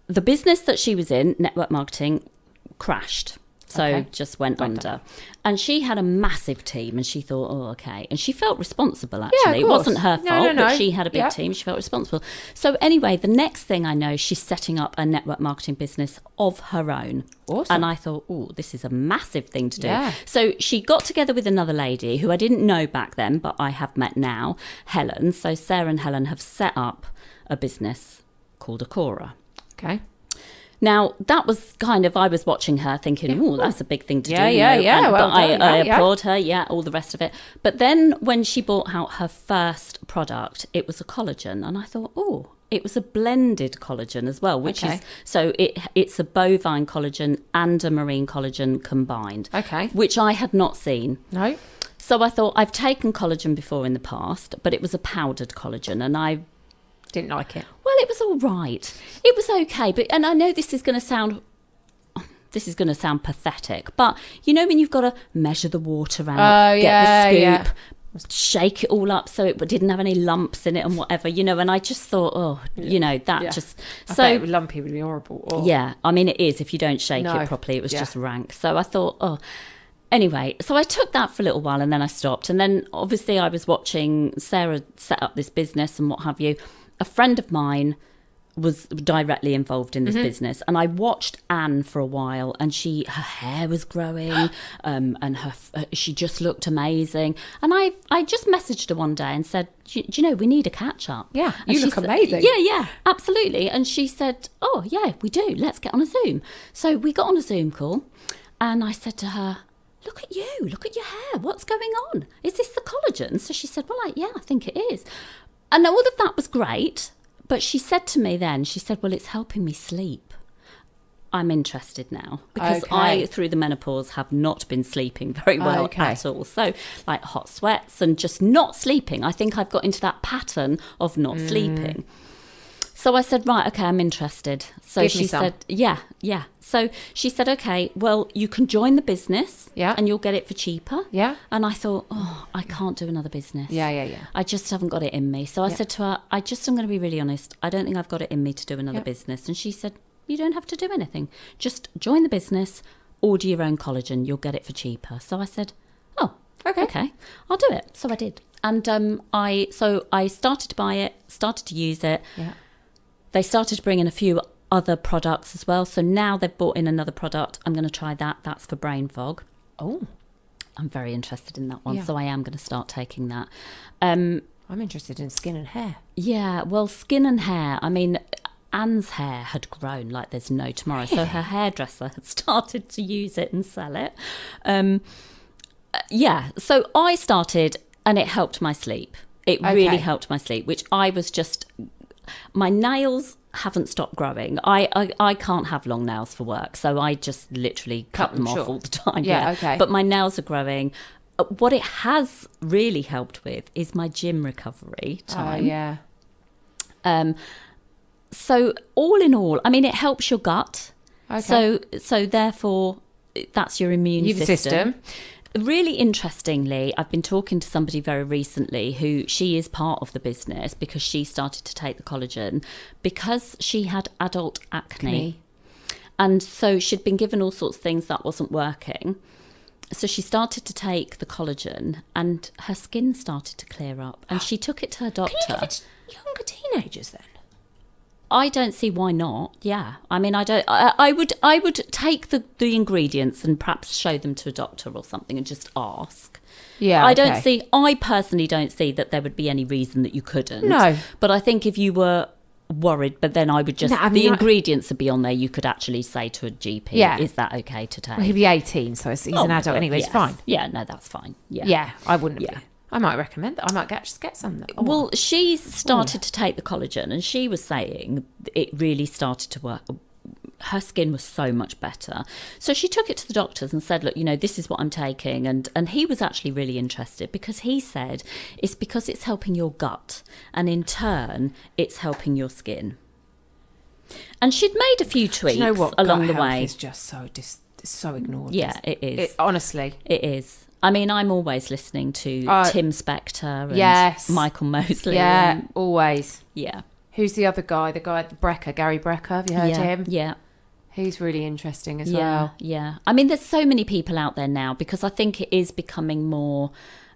the business that she was in, network marketing, crashed. So just went under. And she had a massive team, and she thought, okay. And she felt responsible, actually. Yeah, of course. It wasn't her fault, No. but she had a big team. She felt responsible. So anyway, the next thing I know, she's setting up a network marketing business of her own. Awesome. And I thought, this is a massive thing to do. Yeah. So she got together with another lady who I didn't know back then, but I have met now, Helen. So Sarah and Helen have set up a business called Acora. Okay. Now, that was I was watching her thinking, that's a big thing to do. Yeah. But I applaud her, all the rest of it. But then when she brought out her first product, it was a collagen. And I thought, it was a blended collagen as well, which is, so it's a bovine collagen and a marine collagen combined. Okay. Which I had not seen. No. So I thought, I've taken collagen before in the past, but it was a powdered collagen, and I didn't like it. Well, it was all right. It was okay, and I know this is going to sound pathetic, but when you've got to measure the water out, get the scoop, shake it all up so it didn't have any lumps in it and whatever, and I just thought, just so I bet lumpy would be horrible. Yeah, I mean it is if you don't shake it properly. It was just rank. So I thought, Anyway, so I took that for a little while and then I stopped. And then obviously I was watching Sarah set up this business and what have you. A friend of mine was directly involved in this business, and I watched Anne for a while, and her hair was growing, and she just looked amazing. And I just messaged her one day and said, do you know, we need a catch up. Yeah, you look amazing. Yeah, absolutely. And she said, oh yeah, we do. Let's get on a Zoom. So we got on a Zoom call, and I said to her, look at you, look at your hair. What's going on? Is this the collagen? So she said, well, I think it is. And all of that was great. But she said to me then, well, it's helping me sleep. I'm interested now. Because I, through the menopause, have not been sleeping very well at all. So like hot sweats and just not sleeping. I think I've got into that pattern of not sleeping. So I said, right, okay, I'm interested. So Give she me some. said, yeah. So she said, okay, well, you can join the business and you'll get it for cheaper. Yeah. And I thought, I can't do another business. Yeah. I just haven't got it in me. So I said to her, I'm going to be really honest. I don't think I've got it in me to do another business. And she said, you don't have to do anything. Just join the business, order your own collagen. You'll get it for cheaper. So I said, oh, okay, I'll do it. So I did. And I started to buy it, started to use it. Yeah. They started to bring in a few other products as well. So now they've brought in another product. I'm going to try that. That's for brain fog. Oh. I'm very interested in that one. Yeah. So I am going to start taking that. I'm interested in skin and hair. Yeah, well, skin and hair. I mean, Anne's hair had grown like there's no tomorrow. So her hairdresser had started to use it and sell it. So I started and it helped my sleep. It really helped my sleep, which I was just... My nails haven't stopped growing. I can't have long nails for work, so I just literally cut them off all the time. Yeah, okay. But my nails are growing. What it has really helped with is my gym recovery time. So all in all, I mean, it helps your gut. Okay. So therefore, that's your immune system. Really interestingly, I've been talking to somebody very recently who she is part of the business because she started to take the collagen because she had adult acne. And so she'd been given all sorts of things that wasn't working. So she started to take the collagen and her skin started to clear up. And she took it to her doctor. Can you give it to younger teenagers then? I don't see why not. Yeah. I mean, I would take the ingredients and perhaps show them to a doctor or something and just ask. Yeah. I personally don't see that there would be any reason that you couldn't. No. But I think if you were worried, but then I would just, the ingredients would be on there. You could actually say to a GP, is that okay to take? Well, he'd be 18, so he's an adult anyway. It's fine. Yeah, no, that's fine. Yeah. Yeah, I wouldn't be. I might recommend that. I might just get some. Well, she started to take the collagen and she was saying it really started to work. Her skin was so much better. So she took it to the doctors and said, look, this is what I'm taking. And he was actually really interested because he said it's because it's helping your gut and in turn it's helping your skin. And she'd made a few tweaks along the way. It's just so ignored. Yeah, it is. Honestly. It is. I mean, I'm always listening to Tim Spector and Michael Mosley. Yeah, always. Yeah. Who's the other guy? The guy, Gary Brecker. Have you heard him? Yeah. He's really interesting as well. Yeah. I mean, there's so many people out there now because I think it is becoming more...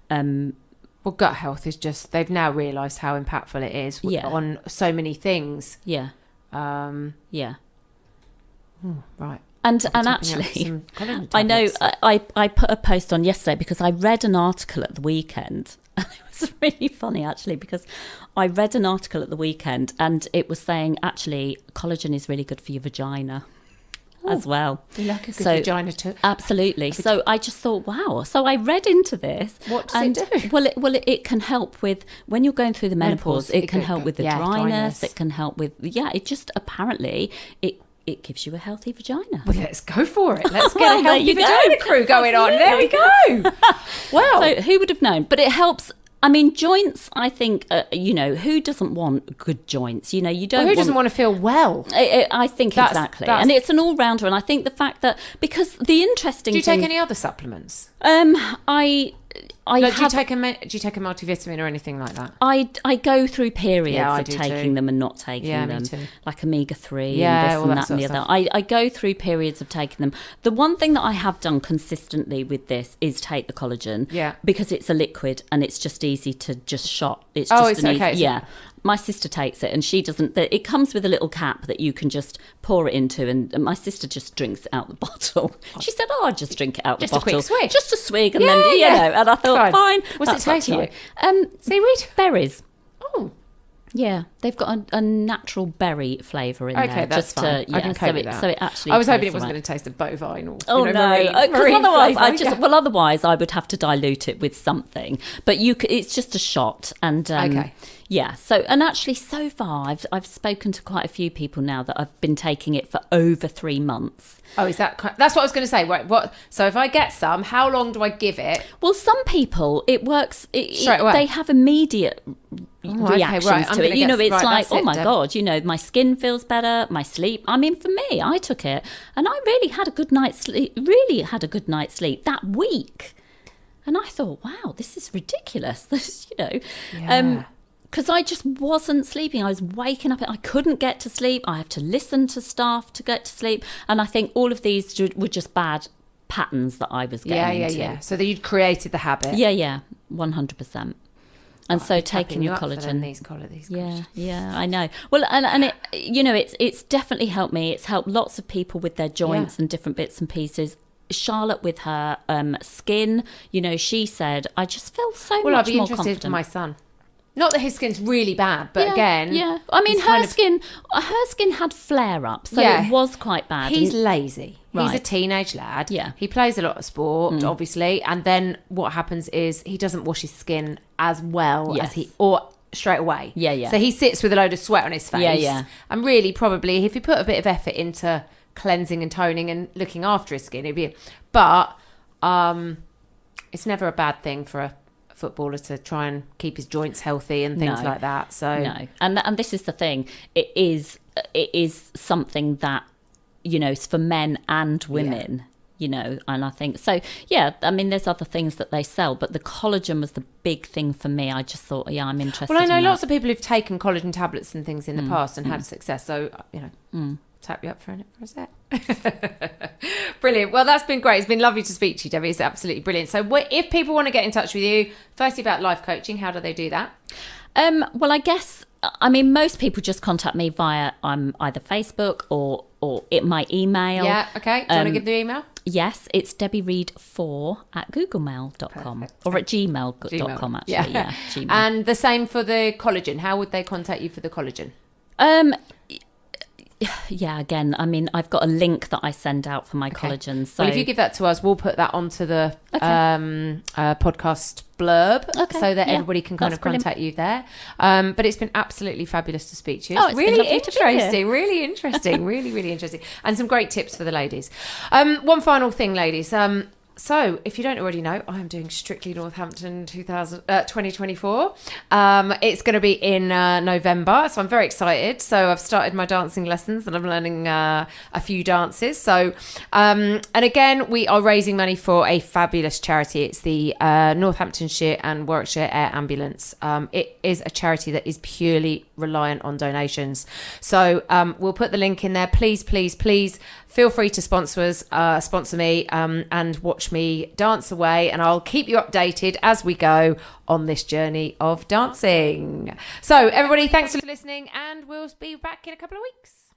well, gut health is just... They've now realised how impactful it is on so many things. Yeah. Right. And actually, I know I put a post on yesterday because I read an article at the weekend. It was really funny, actually, because I read an article at the weekend and it was saying, actually, collagen is really good for your vagina as well. You like a good vagina too. Absolutely. So I just thought, wow. So I read into this. What does it do? Well, it can help with, when you're going through the menopause, it can help with the dryness. It can help with, it just apparently, it gives you a healthy vagina. Well, let's go for it. Let's get a healthy vagina crew going on. There we go. Wow. So who would have known? But it helps. I mean, joints, I think, who doesn't want good joints? You don't who doesn't want to feel well? I think exactly. And it's an all-rounder. And I think the fact that, because the interesting thing... Do you take any other supplements? Do you take a multivitamin or anything like that? I go through periods of taking them and not taking them, me too. like omega-3 and this and that and the other. I go through periods of taking them. The one thing that I have done consistently with this is take the collagen, because it's a liquid and it's just easy to just shot. It's just easy. My sister takes it and she doesn't. It comes with a little cap that you can just pour it into, and my sister just drinks it out the bottle. She said, "I'll just drink it out the bottle, just a quick swig, just a swig, and then And I thought, fine. What's it taste like? Seaweed, berries. Oh, yeah, they've got a natural berry flavour in there. Okay, that's fine. I can cope with that. So it actually. I was hoping it wasn't going to taste of bovine or marine otherwise I would have to dilute it with something. But it's just a shot, and Yeah. So, and actually so far I've spoken to quite a few people now that I've been taking it for over 3 months. Oh, is that... That's what I was going to say. Right, what? So if I get some, how long do I give it? Well, some people, it works... Straight away. They have immediate reactions to it. You know, it's like, oh my God, you know, my skin feels better, my sleep. I mean, for me, I took it and I really had a good night's sleep, that week. And I thought, wow, this is ridiculous. This, you know... Yeah. Because I just wasn't sleeping. I was waking up. I couldn't get to sleep. I have to listen to stuff to get to sleep. And I think all of these were just bad patterns that I was getting into. Yeah. So that you'd created the habit. Yeah, 100%. And so taking your collagen. These yeah, I know. Well, and it, you know, it's definitely helped me. It's helped lots of people with their joints and different bits and pieces. Charlotte with her skin, you know, she said, I just feel so much more confident. Well, I'd be interested for my son. Not that his skin's really bad, but again... Yeah, I mean, her skin had flare-ups, so it was quite bad. He's lazy. Right. He's a teenage lad. Yeah. He plays a lot of sport, obviously, and then what happens is he doesn't wash his skin as well as or straight away. Yeah. So he sits with a load of sweat on his face. Yeah. And really, probably, if he put a bit of effort into cleansing and toning and looking after his skin, it'd be... But it's never a bad thing for a footballer to try and keep his joints healthy and things like that. So no, and this is the thing. It is something that, you know, is for men and women. You know, and I think so. Yeah, I mean, there's other things that they sell, but the collagen was the big thing for me. I just thought, I'm interested. Well, I know in lots that. of people who've taken collagen tablets and things in the past and had success. So tap you up for a sec. Brilliant. Well, that's been great. It's been lovely to speak to you, Debbie. It's absolutely brilliant. So if people want to get in touch with you, firstly about life coaching, how do they do that? Well, I guess, I mean, most people just contact me via either Facebook or my email. Yeah, okay. Do you want to give the email? Yes, it's debbiereed4@googlemail.com or at gmail.com, actually. Yeah, Gmail. And the same for the collagen. How would they contact you for the collagen? Yeah, again, I mean, I've got a link that I send out for my collagen. So well, if you give that to us, we'll put that onto the podcast blurb so that everybody can kind of contact you there. But it's been absolutely fabulous to speak to you. It's really interesting, really interesting, really interesting. And some great tips for the ladies. One final thing, ladies. So, if you don't already know, I am doing Strictly Northampton 2024. It's going to be in November, so I'm very excited. So, I've started my dancing lessons and I'm learning a few dances. So, and again, we are raising money for a fabulous charity. It's the Northamptonshire and Warwickshire Air Ambulance. It is a charity that is purely reliant on donations. So, we'll put the link in there. Please feel free to sponsor me, and watch me dance away, and I'll keep you updated as we go on this journey of dancing. So everybody, thanks for listening, and we'll be back in a couple of weeks.